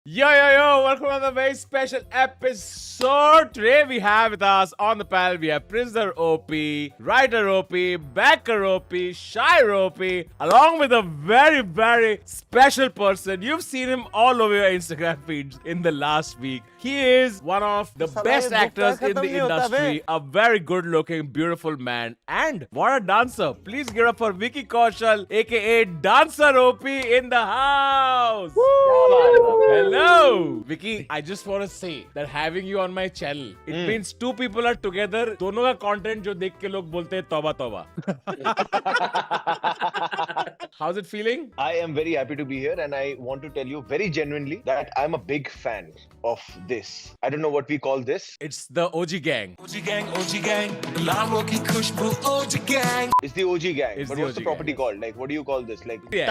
Yo, welcome to the very special episode. Today we have with us on the panel, we have Prisoner OP, Writer OP, Backer OP, Shire OP, along with a very, very special person. You've seen him all over your Instagram feeds in the last week. He is one of the best actors in the industry, a very good-looking, beautiful man, and what a dancer. Please give it up for Vicky Kaushal, aka Dancer OP in the house. Hello, Vicky. I just want to say that having you on my channel, it means two people are together. दोनों का content जो देख के लोग बोलते हैं तौबा तौबा. How's it feeling? I am very happy to be here, and I want to tell you very genuinely that I'm a big fan of this. I don't know what we call this. It's the OG gang. OG gang, Lamo ki khushbu OG gang. It's the OG gang. It's but the what's the OG property gang. called? Like, what do you call this? Like, Yeah.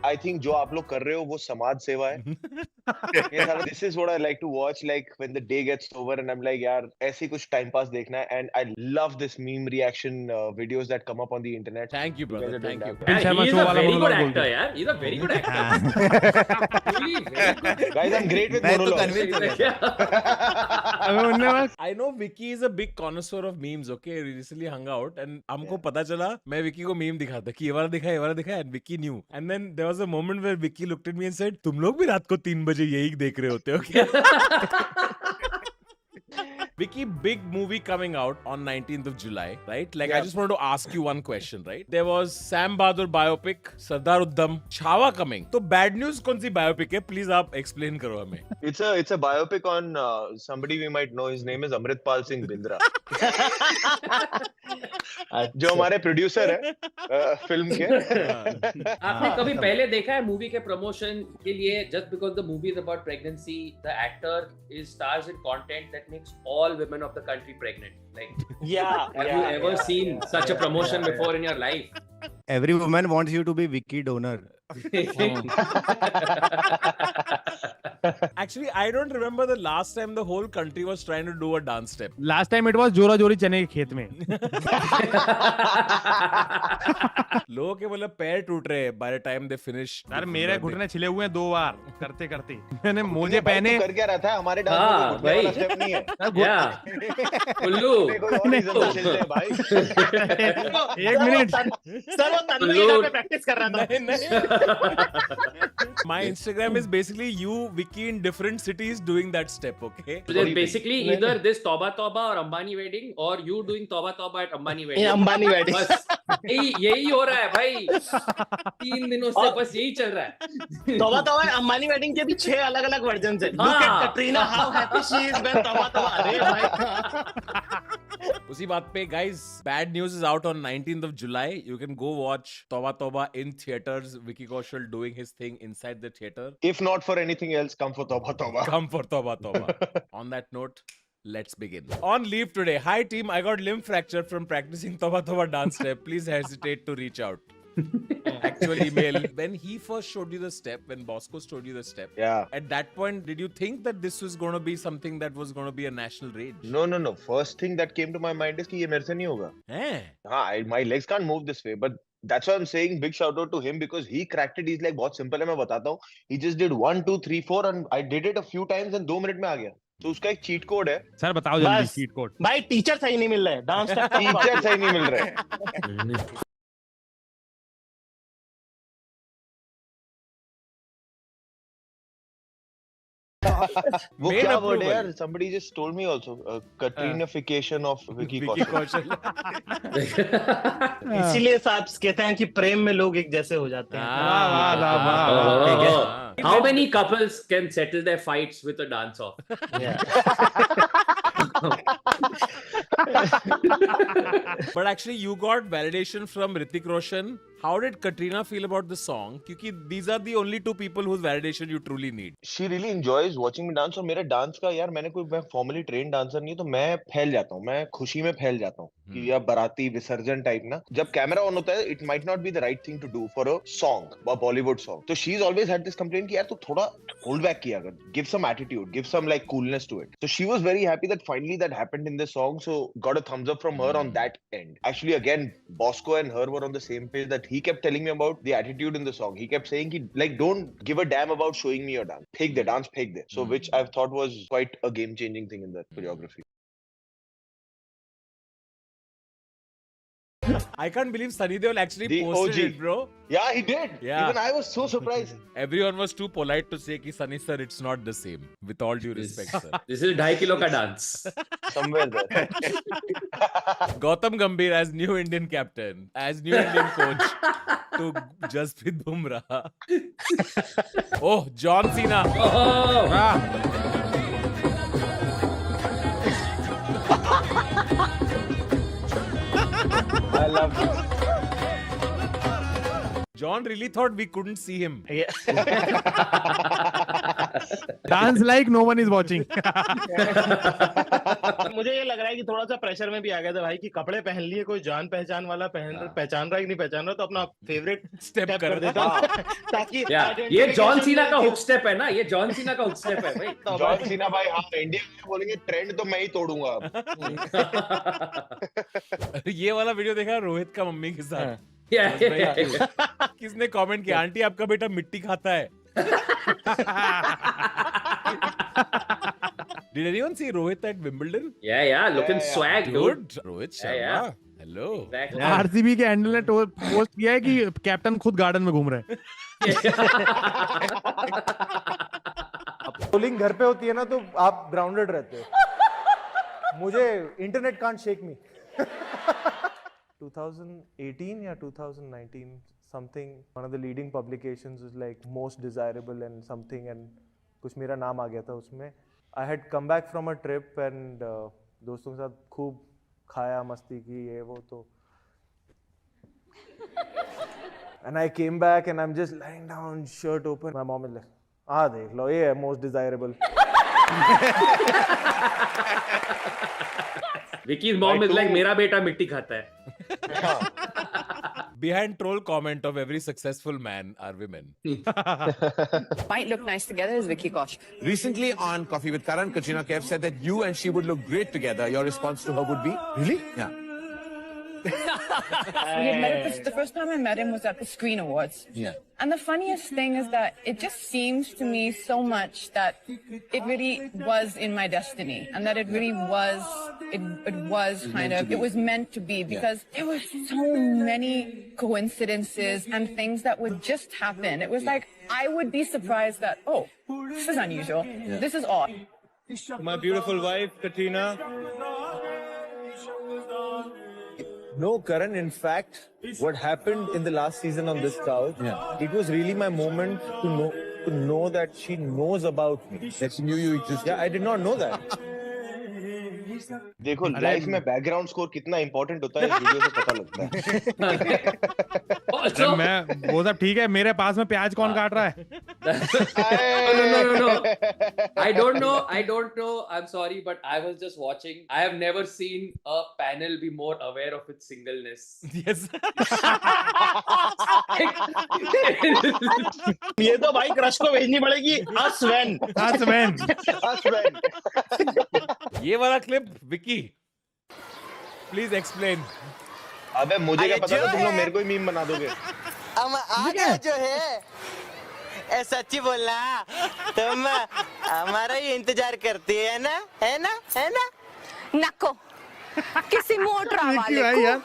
I think जो आप लोग कर रहे हो वो समाज सेवा है. ये सारा, this is what I like to watch. Like when the day gets over, and I'm like, यार ऐसे कुछ time pass देखना है. And I love this meme reaction videos that come up on the internet. Thank you, brother. Thank you. He's a very good actor, yaar. He's a very good actor. Really, very good. Guys, I'm great with मैं तो monologues. convinced हो गया। I know Vicky is a big connoisseur of memes. Okay, we recently hung out and हमको पता चला मैं विकी को meme दिखाता कि ये वाला दिखा and Vicky knew. And then there was a moment where Vicky looked at me and said, "तुम लोग भी रात को 3 बजे यही देख रहे होते हो क्या?" Vicky, big movie coming out on 19th of July, right? Like, I just wanted to ask you one question, right? There was Sam Bahadur biopic, Sardar Uddam, Chhawa coming. तो bad news कौन सी biopic है? Please आप explain करो हमें. It's a biopic on somebody we might know. His name is Amritpal Singh Bindra. जो हमारे producer है film के. आपने कभी पहले देखा है मूवी के प्रमोशन के लिए just because the movie is about pregnancy, the actor is stars in content that makes all women of the country pregnant. Like, have you ever seen such a promotion before in your life? Every woman wants you to be Vicky donor. Actually, I don't remember the last time the whole country was trying to do a dance step. Last time it was जोरा जोरी चने के खेत में. लोगों के मतलब पैर टूट रहे हैं by the time they finish. यार मेरे घुटने छिले हुए हैं 2 बार करते करते. मैंने मोजे भाई, पहने. तू कर क्या रहा था? हमारे हाँ, डांस में घुटने वाला भाई. स्टेप नहीं है. Yeah. उल्लू. कोई और reason से चलते हैं भाई. 1 मिनट. सर वो तन्वी इधर पे प्रैक्टिस कर रहा था. My Instagram is basically you, Vicky, in different cities doing that step, okay? There's basically either this Tauba Tauba or Ambani wedding or you doing Tauba Tauba at Ambani wedding. ये Ambani wedding. बस यही हो रहा है भाई. 3 दिनों से बस यही चल रहा है. तौबा तौबा अंबानी वेडिंग के भी 6 अलग-अलग वर्जन्स हैं. Look at Katrina, how happy she is when तौबा तौबा. अरे भाई. उसी बात पे guys, Bad News is out on 19th of July. You can go watch Tauba Tauba in theaters. Vicky Kaushal doing his thing inside the theater. If not for anything else, come for Tauba Tauba. Come for Tauba Tauba. On that note, let's begin. On leave today. Hi team, I got limb fracture from practicing Tauba Tauba dance step. Please hesitate to reach out. Actual email. When he first showed you the step, when Bosco showed you the step, Yeah. at that point, did you think that this was going to be something that was going to be a national rage? No. First thing that came to my mind is कि ये मेरे से नहीं होगा. Eh? My legs can't move this way, but that's why I'm saying big shout out to him because he cracked it. He's like बहुत simple है, मैं बताता हूँ. He just did 1, 2, 3, 4 and I did it a few times and 2 minute में आ गया. तो उसका एक cheat code है. सर बताओ जल्दी बस. Cheat code. भाई टीचर सही नहीं मिल रहे. डांस Teacher सही नहीं मिल रहे. वो Made क्या approval. word है यार? Somebody just told me also. Katrinification of Vicky Vicky Kaushal. Kaushal. इसीलिए साहब कहते हैं कि प्रेम में लोग एक जैसे हो जाते हैं. How many couples can settle their fights with a dance off? But actually, you got validation from Hrithik Roshan. How did Katrina feel about the song? क्योंकि these are the only 2 people whose validation you truly need. She really enjoys watching me dance और मेरा dance का यार मैं formally trained dancer नहीं तो मैं फैल जाता हूँ. मैं खुशी में फैल जाता हूँ कि यार बाराती विसर्जन टाइप ना. जब कैमरा ऑन होता है it might not be the right thing to do for a song, a Bollywood song. तो she's always had this complaint कि यार तू थोड़ा hold back किया कर. Give some attitude, give some like coolness to it. So she was very happy that finally that happened in this song. So got a thumbs up from her on that end. Actually, again, Bosco and her were on the same page that he kept telling me about the attitude in the song. He kept saying, like, don't give a damn about showing me your dance. Phek the dance, phek de. So, which I thought was quite a game-changing thing in the choreography. I can't believe Sunny Deol actually The posted OG. it, bro. Yeah, he did. Yeah. Even I was so surprised. Everyone was too polite to say कि Sunny sir, it's not the same. With all due respect, sir. This is 2.5 kilo ka dance. Somewhere there. Gautam Gambhir as new Indian captain, as new Indian coach to Jasprit Bumrah. Oh, John Cena. Oh, I love this. John really thought we couldn't see him. Dance like no one is watching. मुझे ये लग रहा है कि थोड़ा सा pressure में भी आ गया था भाई कि कपड़े पहन लिए, कोई जान पहचान वाला पहचान रहा है कि नहीं पहचान रहा, तो अपना फेवरेट Step कर कर देता ताकि ये जॉन सीना का हुक स्टेप है ना, ये जॉन सीना का हुक स्टेप है भाई. जॉन सीना भाई, हाँ, इंडिया में बोलेंगे ट्रेंड तो मैं ही तोड़ूंगा अब. ये वाला वीडियो देखा रोहित का मम्मी के साथ. Yeah, It was very cute. किसने कमेंट किया, आंटी आपका बेटा मिट्टी खाता है. Did anyone see Rohit at Wimbledon? yeah, looking swag, dude. Dude, Rohit Yeah, Sharma. yeah. Hello. Exactly. RCB के हैंडल ने पोस्ट किया है कि कैप्टन खुद गार्डन में घूम रहे हैं. बॉलिंग घर पे होती है ना तो आप ग्राउंडेड रहते हो. मुझे इंटरनेट कांट शेक मी. 2018 या 2019 something, one of the leading publications was like most desirable and something, and कुछ मेरा नाम आ गया था उसमें. I had come back from a trip and दोस्तों के साथ खूब खाया, मस्ती की, ये वो तो. And I came back and I'm just lying down, shirt open. My mom is like, देख लो, ये है most desirable. Vicky's mom is like, मेरा बेटा मिट्टी खाता है. Behind troll comment of every successful man are women. Might look nice together is Vicky Kaushal. Recently on Coffee with Karan, Katrina Kaif said that you and she would look great together. Your response to her would be? Really? Yeah. We had met the first time I met him was at the Screen Awards. Yeah. And the funniest thing is that it just seems to me so much that it really was in my destiny, and that it really was, it was kind of, it was meant to be, because there were so many coincidences and things that would just happen. It was like, I would be surprised that, oh, this is unusual. This is odd. My beautiful wife, Katrina. No, Karan, in fact, what happened in the last season on this couch, it was really my moment to know that she knows about me. That she knew you existed. Yeah, I did not know that. देखो life में background score कितना important होता है, इस video से पता लगता है. अरे मैं वो सब ठीक है, मेरे पास में प्याज कौन काट रहा है? No. I don't know. I'm sorry, but I was just watching. I have never seen a panel be more aware of its singleness. Yes. ये तो भाई क्रश को भेजनी पड़ेगी. Sven. ये वाला क्लिप विकी प्लीज एक्सप्लेन. अबे मुझे क्या पता था तुम लोग मेरे को ही मीम बना दोगे. आगे जो है सच्ची बोलना, तुम हमारा ही इंतजार करती है ना, है ना? Nako. किसी मोटर वाले को.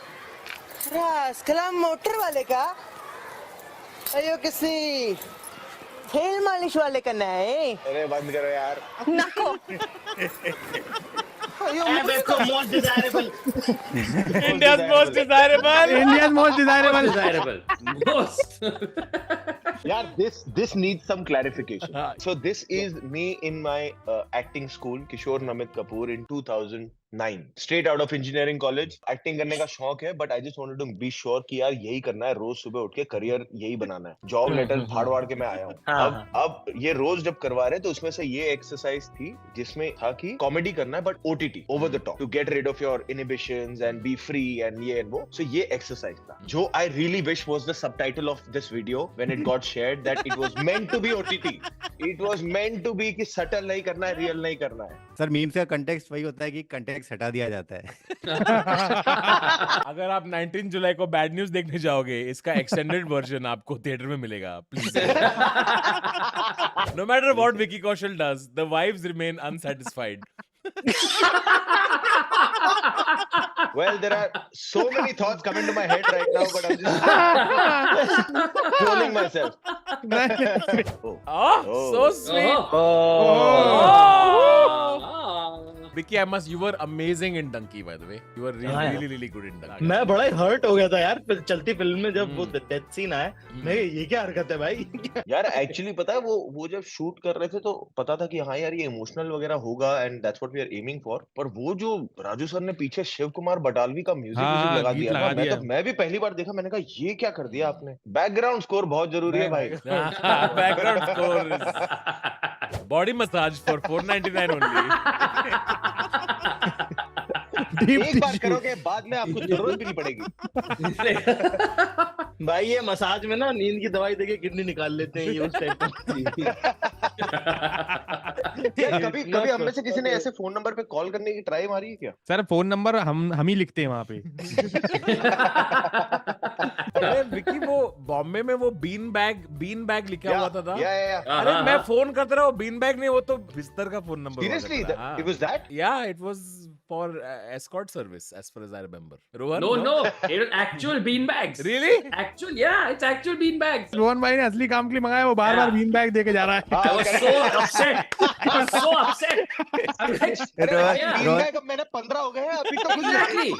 रास्कला मोटर वाले का, अयो किसी तेल मालिश वाले का नहीं. अरे बंद करो यार. Nako. देखो most desirable. India's most desirable. India's most desirable. Yeah, this needs some clarification. So this is me in my acting school, Kishore Namit Kapoor, in 2009. Straight out of engineering college. Acting करने का शौक है, but I just wanted to be sure कि यार यही करना है, रोज सुबह उठ के करियर यही बनाना है. जॉब लेटर फाड़ के मैं आया हूँ. अब ये रोज जब करवा रहे तो उसमें से ये एक्सरसाइज थी जिसमें था कि कॉमेडी करना है but OTT, over the top, to get rid of your inhibitions and be free and ये and वो. So ये एक्सरसाइज था जो I really wish was the subtitle of this video when it got shared, that it was meant to be OTT. It was meant to be कि subtle नहीं करना है, real नहीं करना है. सर मीम्स का कंटेक्स्ट वही होता है कि कंटेक्स्ट हटा दिया जाता है. अगर आप 19 जुलाई को बैड न्यूज देखने जाओगे, इसका एक्सटेंडेड वर्जन आपको थिएटर में मिलेगा, please. No matter what Vicky Kaushal does, the wives remain unsatisfied. Well, there are so many thoughts coming to my head right now, but I'm just controlling myself. Oh, so sweet. Vicky, you were amazing in Dunki, by the way. You were really good in Dunki. मैं बड़ा ही hurt हो गया था यार चलती film में जब वो डेथ सीन आया. मैं ये क्या हरकत है भाई. यार एक्चुअली पता है वो जब शूट कर रहे थे तो पता था कि हाँ यार ये इमोशनल वगैरह होगा and that's what we are aiming for. पर वो जो राजू सर ने पीछे शिव कुमार बटालवी का म्यूजिक लगा दिया ना, मैं भी पहली बार देखा. मैंने कहा ये क्या कर दिया आपने. बैकग्राउंड स्कोर बहुत जरूरी है भाई. Background score is body massage for $4.99 only. एक बार करोगे बाद में आपको जरूरत भी नहीं पड़ेगी. भाई ये मसाज में ना नींद की दवाई देके किडनी निकाल लेते हैं ये उस टाइप का. कभी हम में से किसी ने ऐसे फोन नंबर पे कॉल करने की ट्राई मारी है क्या? सर फोन नंबर हम ही लिखते हैं वहाँ पे. अरे विकी वो बॉम्बे में वो बीन बैग लिखा हुआ था. अरे या मैं फोन करता रहा, बीन बैग नहीं, वो तो बिस्तर का phone number. Seriously, it was that? Yeah, it was for escort service as far as I remember. Rohan, No, it was actual bean bags. Really? It's actual bean bags. Rohan भाई ने असली काम के लिए मंगाया, वो बार-बार बीन बैग देके जा रहा है. I was so upset. Bean bag अब मैंने 15 हो गए हैं अभी तो कुछ Exactly.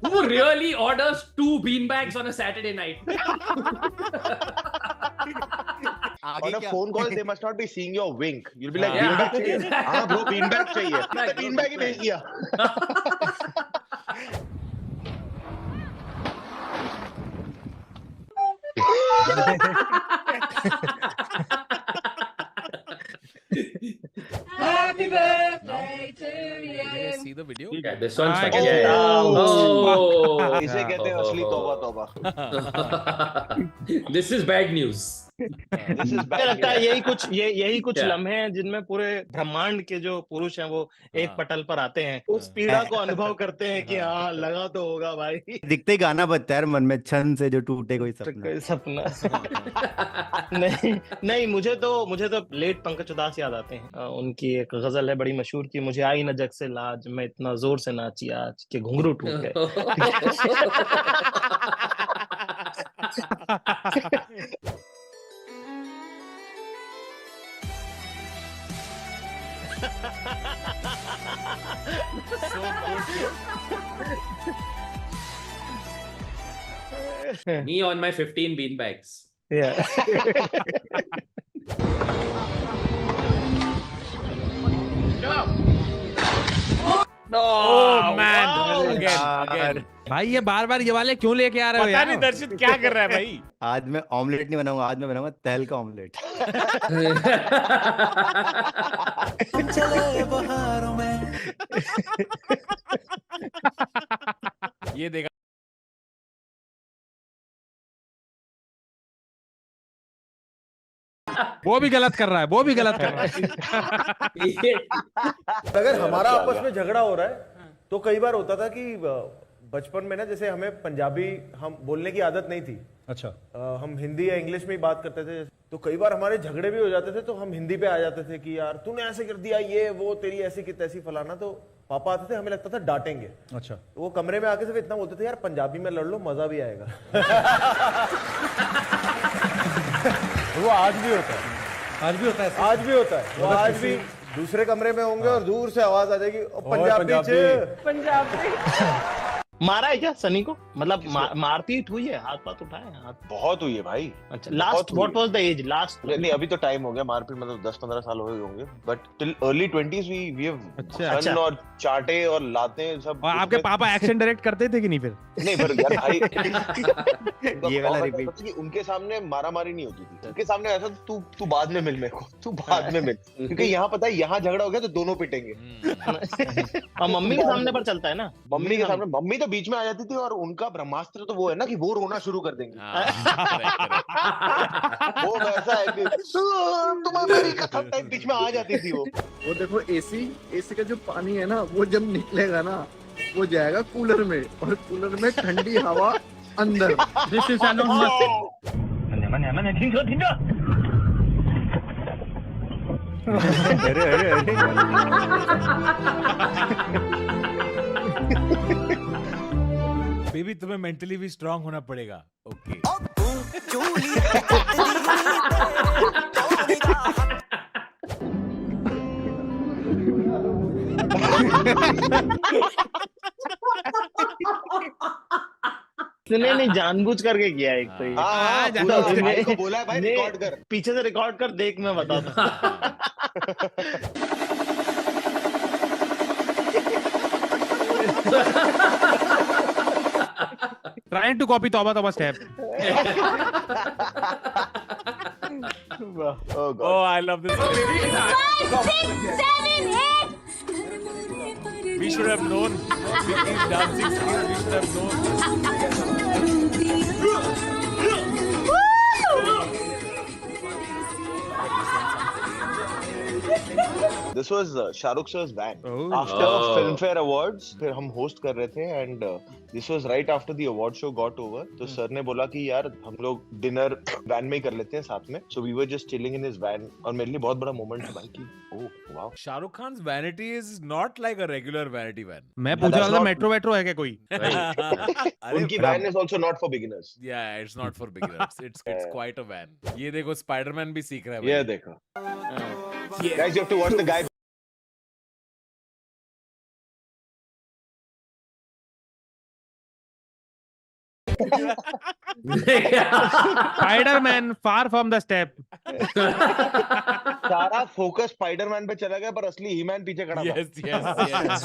Who really orders 2 bean bags on a Saturday night? On a phone call, they must not be seeing your wink. You'll be like, Yeah. bean bag चाहिए? हाँ bro, bean bag चाहिए. मैंने bean bag ही भेज दिया. Happy birthday to you. did you guys see the video? Yeah, this one's Ah, fucking yeah. Oh. इसे कहते हैं असली तौबा तौबा. This is bad news. This is मुझे bad. लगता है यही कुछ क्या? लम्हे हैं जिनमें पूरे ब्रह्मांड के जो पुरुष हैं वो एक पटल पर आते हैं, उस पीड़ा को अनुभव करते हैं कि हाँ लगा तो होगा भाई. दिखते ही गाना बजता है यार मन में, छन से जो टूटे कोई सपना. कोई सपना. नहीं मुझे तो लेट पंकज उदास याद आते हैं. उनकी एक गजल है बड़ी मशहूर कि मुझे आई न जग से लाज, मैं इतना जोर से नाची आज के घुंघरू टूट गए. Me on my 15 bean bags. Yeah. Oh man, again. भाई ये बार-बार ये वाले क्यों लेके आ रहे हो पता यार? नहीं दर्शित क्या कर रहा है भाई. आज मैं ऑमलेट नहीं बनाऊंगा, आज मैं बनाऊंगा तहल का ऑमलेट. ये देखा वो भी गलत कर रहा है. अगर हमारा आपस में झगड़ा हो रहा है तो कई बार होता था कि बचपन में ना, जैसे हमें पंजाबी हम बोलने की आदत नहीं थी. अच्छा. हम हिंदी या इंग्लिश में ही बात करते थे, तो कई बार हमारे झगड़े भी हो जाते थे तो हम हिंदी पे आ जाते थे कि यार तूने ऐसे कर दिया, ये वो तेरी ऐसी की तैसी फलाना. तो पापा आते थे, हमें लगता था डांटेंगे. अच्छा. तो वो कमरे में आके सिर्फ इतना बोलते थे यार पंजाबी में लड़ लो मजा भी आएगा. वो आज भी होता है. वो आज भी दूसरे कमरे में होंगे और दूर से आवाज आ जाएगी पंजाबी. मारा है क्या सनी को? मतलब मारपीट हुई है, हाथ पाथ उठाए हैं? बहुत हुई है भाई. अच्छा. Last what was the age last? नहीं अभी तो टाइम हो गया, मारपीट मतलब 10-15 साल हो गए होंगे, but till early 20s we have सन और चाटे और लाते सब. और आपके पापा एक्शन डायरेक्ट करते थे कि नहीं फिर? नहीं पर यार भाई ये वाला रिपीट कि उनके सामने मारामारी नहीं होती थी. उनके सामने ऐसा तू बाद में मिल मेरे को, तू बाद में मिल, क्योंकि यहाँ पता है यहाँ झगड़ा हो गया तो दोनों पिटेंगे. और मम्मी के सामने पर चलता है ना, मम्मी के सामने मम्मी तो बीच में आ जाती थी और उनका ब्रह्मास्त्र तो वो है ना कि वो रोना शुरू कर देंगे. वो वैसा है कि तुम बड़ी कथक टाइप बीच में आ जाती थी वो देखो एसी का जो पानी है ना वो जब निकलेगा ना वो जाएगा कूलर में और कूलर में ठंडी हवा अंदर. This is अरे अरे अरे बेबी तुम्हें मेंटली भी स्ट्रांग होना पड़ेगा. ओके. सुने नहीं जानबूझ करके किया एक तो ये. भाई को बोला है भाई रिकॉर्ड कर. पीछे से रिकॉर्ड कर देख मैं बताता. Trying to copy Tauba Tauba step. Oh God. Oh, I love this. 5, 6, 7, 8. We should have known. Vicky's dancing skills, we should have known. This was Shahrukh sir's van. Oh. After Filmfare Awards, फिर हम host कर रहे थे and this was right after the award show got over. तो sir ने बोला कि यार हम लोग dinner van में ही कर लेते हैं साथ में. So we were just chilling in his van और मेरे लिए बहुत बड़ा moment था भाई कि oh wow. Shah Rukh Khan's vanity is not like a regular vanity van. मैं पूछ रहा था मेट्रो है क्या कोई? उनकी van is also not for beginners. Yeah, it's not for beginners. It's quite a van. ये देखो Spider-Man भी सीख रहा है भाई. ये देखो. Guys, you have to watch the guy. Spider-Man far from the step. सारा फोकस स्पाइडरमैन पे चला गया पर असली ही-मैन पीछे खड़ा था. Yes.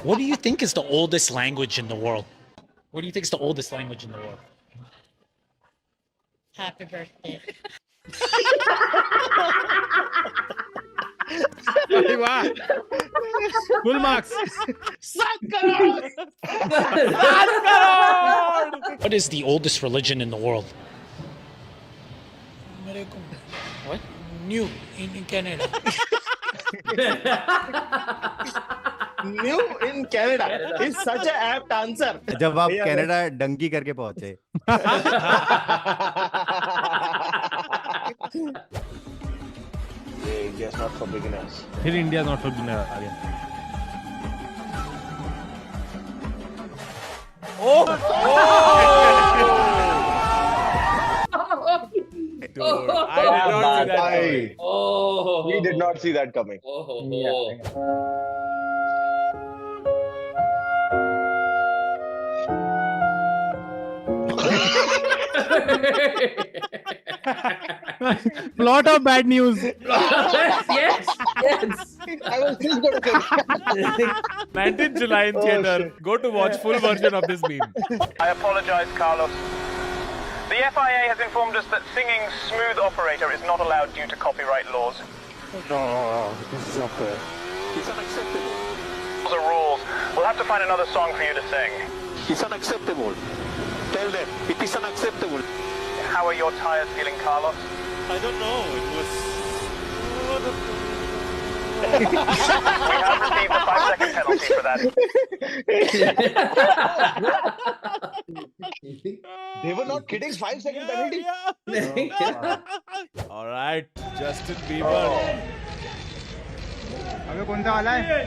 What do you think is the oldest language in the world? What do you think is the oldest language in the world? Happy birthday. अरे वाह. Full marks. 7 crore! 7 crore! What is the oldest religion in the world? What? New in Canada. New in Canada is such an apt answer. जब आप Canada Dunki करके पहुंचे. India is not for beginners. फिर India not for beginner आ गया. Dude, I did not see that coming. Oh. We did not see that coming. Plot of bad news. Yes. I was just going to say 19th July in theater. Go to watch full version of this meme. I apologize, Carlos. The FIA has informed us that singing Smooth Operator is not allowed due to copyright laws. No, this is not fair. It's unacceptable. Those are rules. We'll have to find another song for you to sing. It's unacceptable. Tell them it is unacceptable. How are your tires feeling, Carlos? I don't know. It was. We have received a 5-second penalty for that. they were not kidding. 5-second penalty. All right, Justin Bieber. अबे कौन सा वाला है?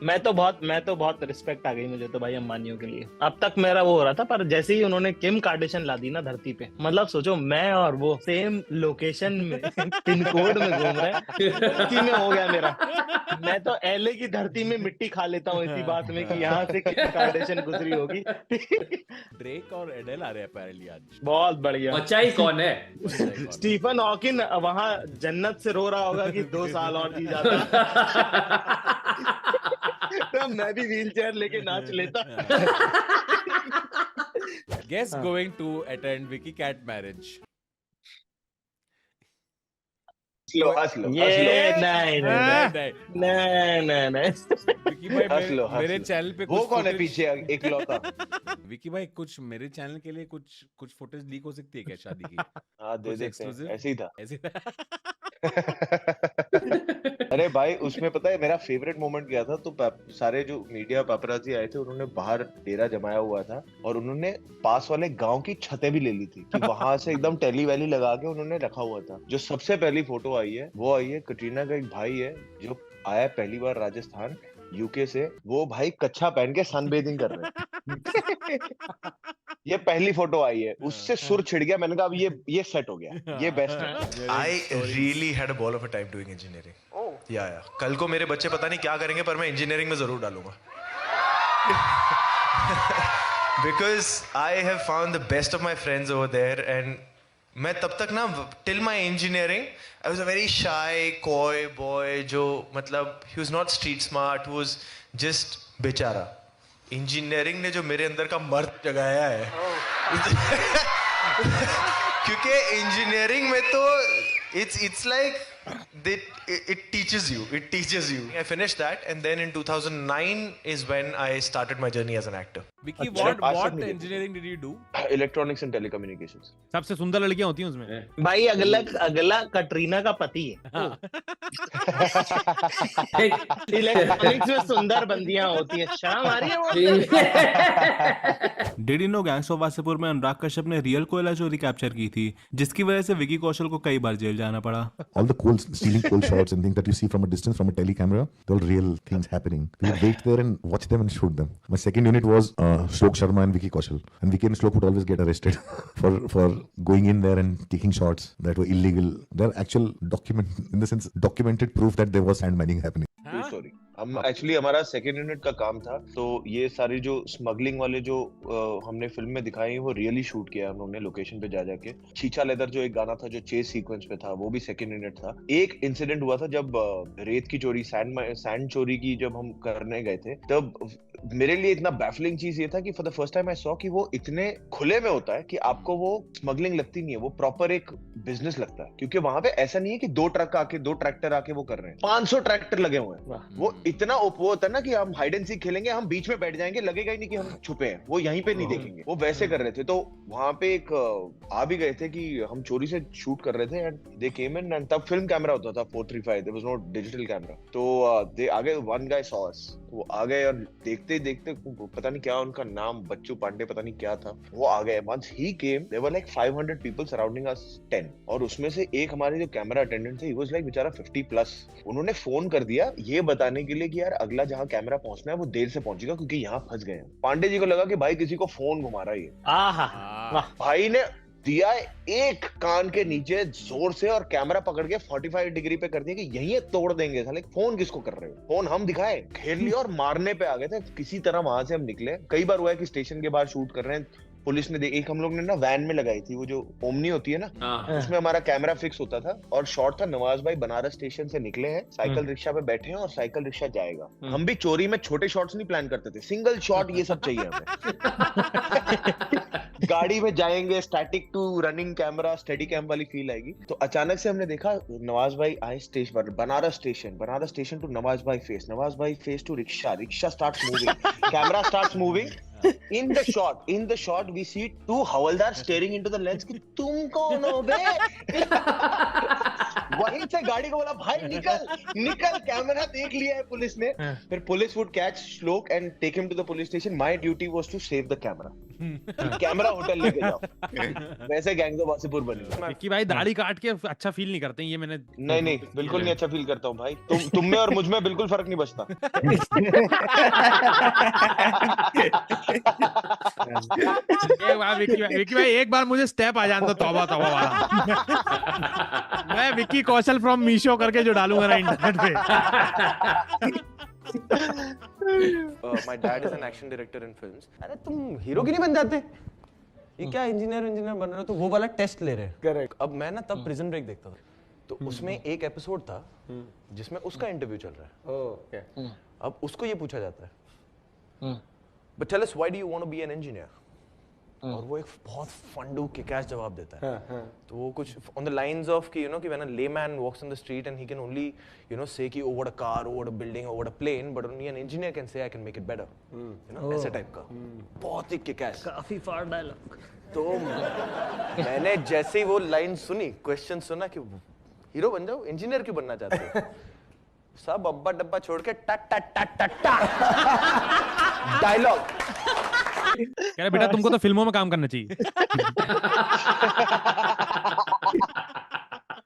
मैं तो बहुत respect आ गई मुझे तो भाई अंबानियों के लिए. अब तक मेरा वो हो रहा था पर जैसे ही उन्होंने किम कार्डेशियन ला दी ना धरती पे, मतलब सोचो मैं और वो सेम लोकेशन में पिन कोड में घूम रहे हैं. कि में हो गया मेरा. मैं तो एलए की धरती में मिट्टी खा लेता हूँ इसी बात में कि यहाँ से किम कार्डेशियन गुजरी होगी. ड्रेक और एडेल आ रहे हैं apparently आज. बहुत बढ़िया. बच्चा ही कौन है? स्टीफन हॉकिन वहां जन्नत से रो रहा होगा कि 2 साल और जी जाता. तो मैं भी व्हीलचेयर लेके नाच लेता. Guess going to attend Vicky Cat marriage. लो हंस लो ये नहीं विकी भाई हंस लो मेरे चैनल पे वो कुछ कौन है footage- पीछे इकलौता? विकी भाई कुछ मेरे चैनल के लिए कुछ फुटेज लीक हो सकती है क्या शादी की? हाँ दे कुछ देते हैं, exclusive? ऐसे ही था। ऐसे था। अरे भाई उसमें पता है मेरा फेवरेट मोमेंट क्या था? तो सारे जो मीडिया पापराजी आए थे उन्होंने बाहर डेरा जमाया हुआ था और उन्होंने पास वाले गांव की छतें भी ले ली थी कि वहां से एकदम टेली वैली लगा के उन्होंने रखा हुआ था। जो सबसे पहली फोटो आई है वो आई है कटरीना का एक भाई है जो आया पहली बार राजस्थान यूके से। वो भाई कच्छा पहन के सनबेदिंग कर रहे हैं। ये पहली फोटो आई है, उससे सुर छिड़ गया। मैंने कहा अब ये सेट हो गया, ये बेस्ट है। I really had a ball of a time doing engineering. या कल को मेरे बच्चे पता नहीं क्या करेंगे पर मैं इंजीनियरिंग में जरूर डालूंगा। Because I have found the best of my friends over there and मैं तब तक ना till my engineering I was a very shy coy boy जो मतलब he was not street smart, he was just बेचारा। इंजीनियरिंग ने जो मेरे अंदर का मर्द जगाया है क्योंकि इंजीनियरिंग में तो it's like it teaches you. I finished that and then in 2009 is when I started my journey as an actor. Vicky, what engineering did you do? Electronics and telecommunications. सबसे सुंदर लड़कियां होती हैं उसमें। भाई अगला कटरीना का पति है। इलेक्ट्रॉनिक्स में सुंदर बंदियां होती हैं। शर्म आ रही है वो। Did you know gangs of Wasseypur में अनुराग कश्यप ने रियल कोयला चोरी कैप्चर की थी जिसकी वजह से विकी कौशल को कई बार जेल जाना पड़ा। All the cool stealing coal shots and things that you see from a distance from a tele camera, they're all real things happening. We would wait there and watch them and shoot them. My second unit was Shlok Sharma and Vicky Kaushal, and Vicky and Shlok would always get arrested for going in there and taking shots that were illegal. They're actual documented proof that there was sand mining happening. True story. हम actually हमारा second unit का काम था, तो ये सारी जो smuggling वाले जो हमने फिल्म में दिखाई वो रियली शूट किया हम लोगों ने लोकेशन पे जा जाके। छीछा लेदर जो एक गाना था जो चेस सीक्वेंस पे था वो भी सेकेंड यूनिट था। एक इंसिडेंट हुआ था जब रेत की चोरी सैंड चोरी की जब हम करने गए थे, तब मेरे लिए इतना बैफलिंग चीज ये था कि for the first time I saw कि वो इतने खुले में होता है कि आपको वो स्मगलिंग लगती नहीं है, वो प्रॉपर एक बिजनेस लगता है। क्योंकि वहां पे ऐसा नहीं है कि दो ट्रैक्टर आके वो कर रहे हैं, 500 ट्रैक्टर लगे हुए हैं। वो इतना वो होता है ना कि हम हाइड एंड सीक खेलेंगे, हम बीच में बैठ जाएंगे, लगेगा ही नहीं कि हम छुपे हैं, वो यहीं पे नहीं देखेंगे। वो वैसे कर रहे थे। तो वहां पे एक आ भी गए थे कि हम चोरी से शूट कर रहे थे and they came in and तब फिल्म कैमरा होता था 435, there was no digital camera. तो दे आगे वन गाय सॉ अस, वो आ गए और देखते देखते पता नहीं क्या उनका नाम बच्चू पांडे पता नहीं क्या था, वो आ गए। Once he came there were like 500 people surrounding us 10, और उसमें से एक हमारे जो कैमरा अटेंडेंट थे ही वाज लाइक बेचारा 50+। उन्होंने फोन कर दिया ये बताने के लिए कि यार अगला जहां कैमरा पहुंचना है वो देर से पहुंचेगा क्योंकि यहाँ फंस गए हैं। पांडे जी को लगा कि भाई किसी को फोन घुमा रहा है। भाई ने दिया एक कान के नीचे जोर से और कैमरा पकड़ के 45 डिग्री पे कर दिया कि यही तोड़ देंगे। साले फोन किसको कर रहे हो? फोन हम दिखाए, घेर लिया और मारने पे आ गए थे। किसी तरह वहां से हम निकले। कई बार हुआ है कि स्टेशन के बाहर शूट कर रहे हैं, पुलिस ने एक हम लोग ने ना वैन में लगाई थी, वो जो ओमनी होती है ना, उसमें हमारा कैमरा फिक्स होता था और शॉट था नवाज भाई बनारस स्टेशन से निकले हैं, साइकिल रिक्शा पे बैठे हैं और साइकिल रिक्शा जाएगा। हम भी चोरी में छोटे शॉट्स नहीं प्लान करते थे, सिंगल शॉट ये सब चाहिए हमें। गाड़ी में जाएंगे, static to running camera, steady cam वाली फील आएगी। तो अचानक से हमने देखा नवाज भाई आए स्टेशन पर, बनारस स्टेशन टू नवाज भाई face to rickshaw starts moving, camera starts moving. In the shot we see two havaldar staring into the lens कि तुम कौन हो बे? वहीं से गाड़ी को बोला भाई निकल, कैमरा देख लिया है पुलिस ने। फिर police would catch Shlok and take him to the police station. My duty was to save the camera. Camera hotel लेके जाओ। वैसे गैंग्स ऑफ वासेपुर बनी। कि भाई दाढ़ी काट के अच्छा फील नहीं करते ये मैंने नहीं बिल्कुल नहीं अच्छा फील करता हूँ भाई। तुम में और मुझ में बिल्कुल फर्क नहीं बचता। विक्की भाई एक बार मुझे स्टेप आ जाए तो तौबा वाला। मैं विक्की कौशल फ्रॉम मीशो करके जो डालूंगा ना इंटरनेट पे। My dad is an action director in films. अरे तुम हीरो क्यों नहीं बन जाते? ये क्या इंजीनियर बन रहे हो? तो वो वाला टेस्ट ले रहे हैं। करेक्ट। अब मैं ना तब प्रिजन ब्रेक देखता था, तो उसमें एक एपिसोड था जिसमें उसका इंटरव्यू चल रहा है। ओके। अब उसको ये पूछा जाता है, But tell us, why do you want to be an engineer? और वो एक बहुत फंडू किक-एस जवाब देता है. तो वो कुछ on the lines of कि you know कि when a layman walks on the street and he can only you know say कि over a car, over a building, over a plane, but only an engineer can say I can make it better. You know ऐसे type का. बहुत ही kick-S. काफी फाड़ dialogue. तो मैंने जैसे ही वो लाइन सुनी, क्वेश्चन सुना कि हीरो बन जाओ, इंजीनियर क्यों बनना चाहते हो? सब अब्बा डब्बा छोड़ के टा टा टा टा टा डायलॉग. कह रहे बेटा तुमको तो फिल्मों में काम करना चाहिए.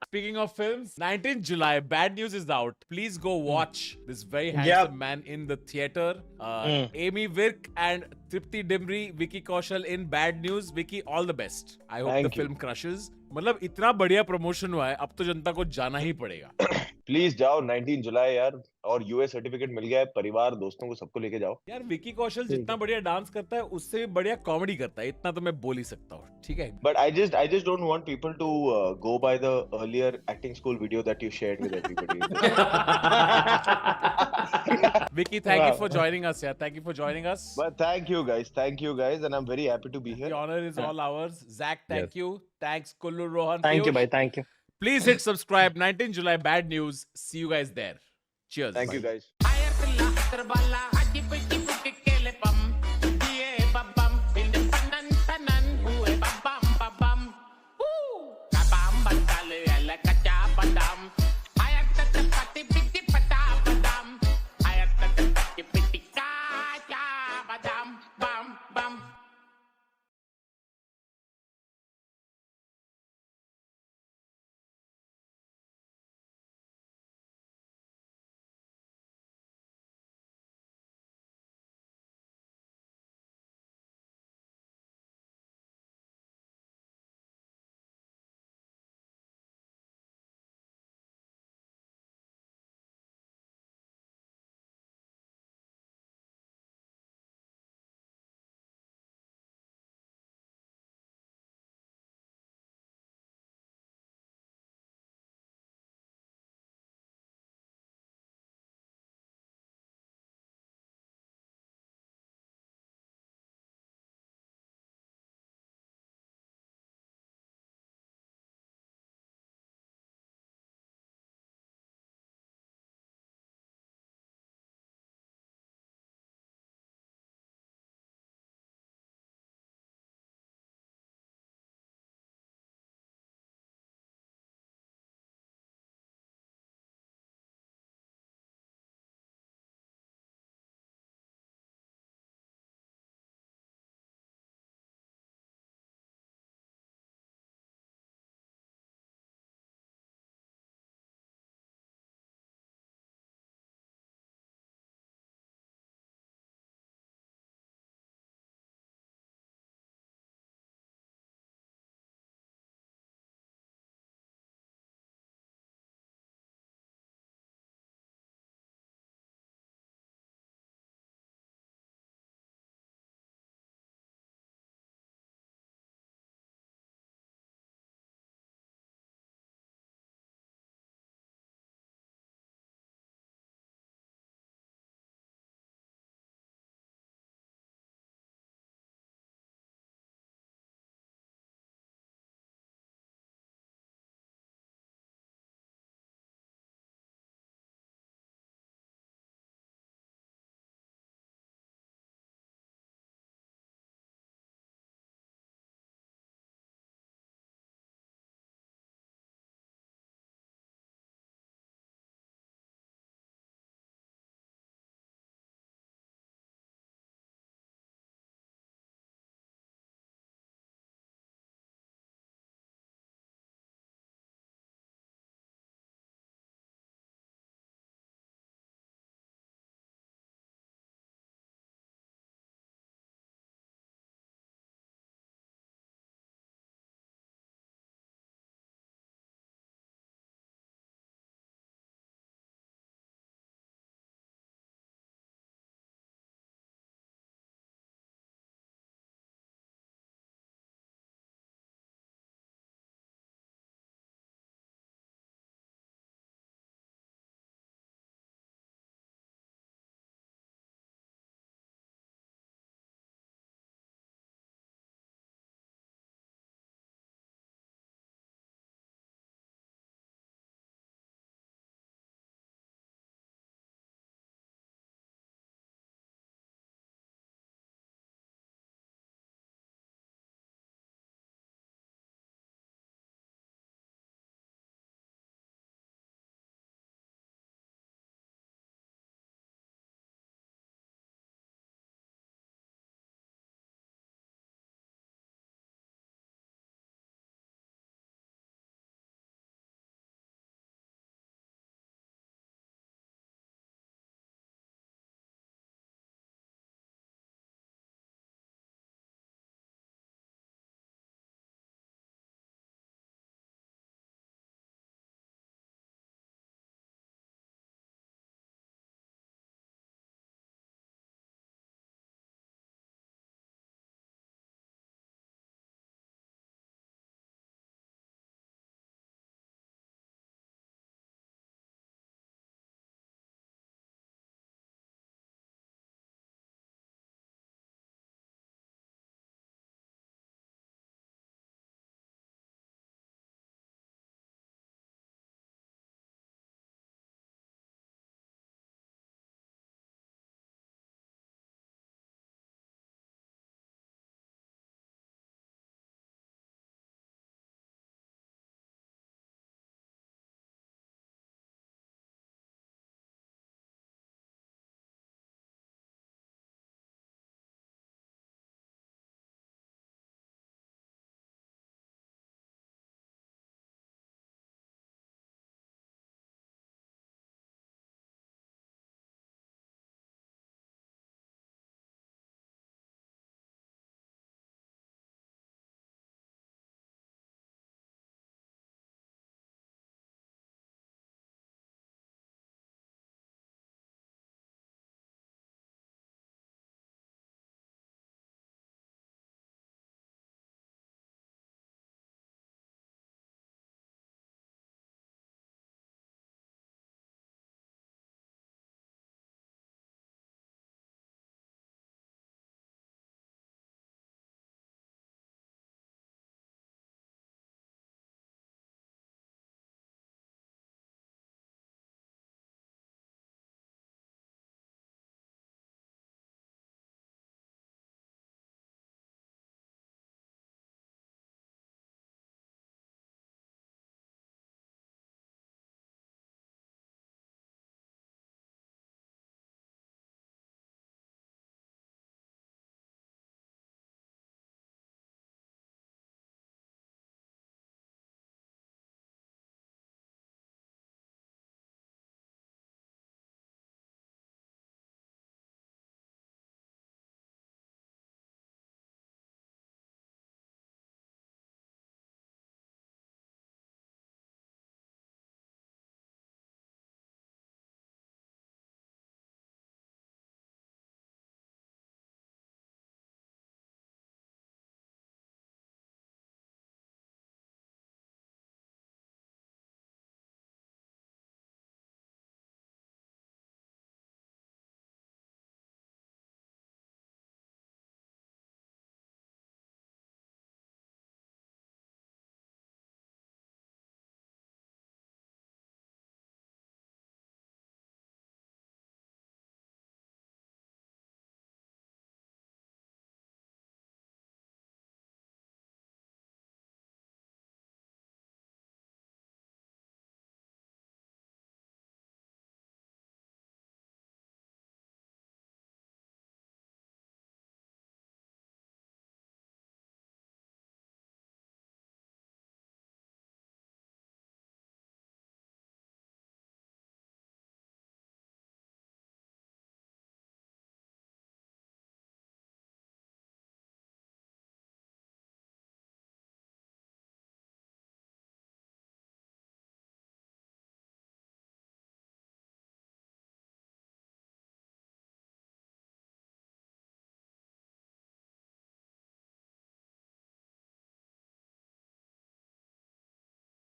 Speaking of films, 19th July, Bad News is out. Please go watch this very handsome man in the theater. Amy Virk and Tripti Dimri, Vicky Kaushal in Bad News. Vicky, all the best. I hope the film crushes. मतलब इतना बढ़िया promotion हुआ है, अब तो जनता को जाना ही पड़ेगा. प्लीज जाओ 19 जुलाई यार, और यूएस सर्टिफिकेट मिल गया है, परिवार दोस्तों को सबको लेके जाओ. यार विकी कौशल जितना बढ़िया डांस करता है उससे भी बढ़िया कॉमेडी करता है, इतना तो मैं बोल ही सकता हूँ. ठीक है. But I just don't want people to go by the earlier acting school video that you shared with everybody. Vicky, thank you for joining us. Yeah, thank you for joining us. But thank you guys, and I'm very happy to be here. The honor is all ours. Zach, thank you. Thanks, Kullu, Rohan. Thank you, Piyush. bhai. Thank you. Please hit subscribe. 19 July, Bad News. See you guys there. Cheers. Thank you guys.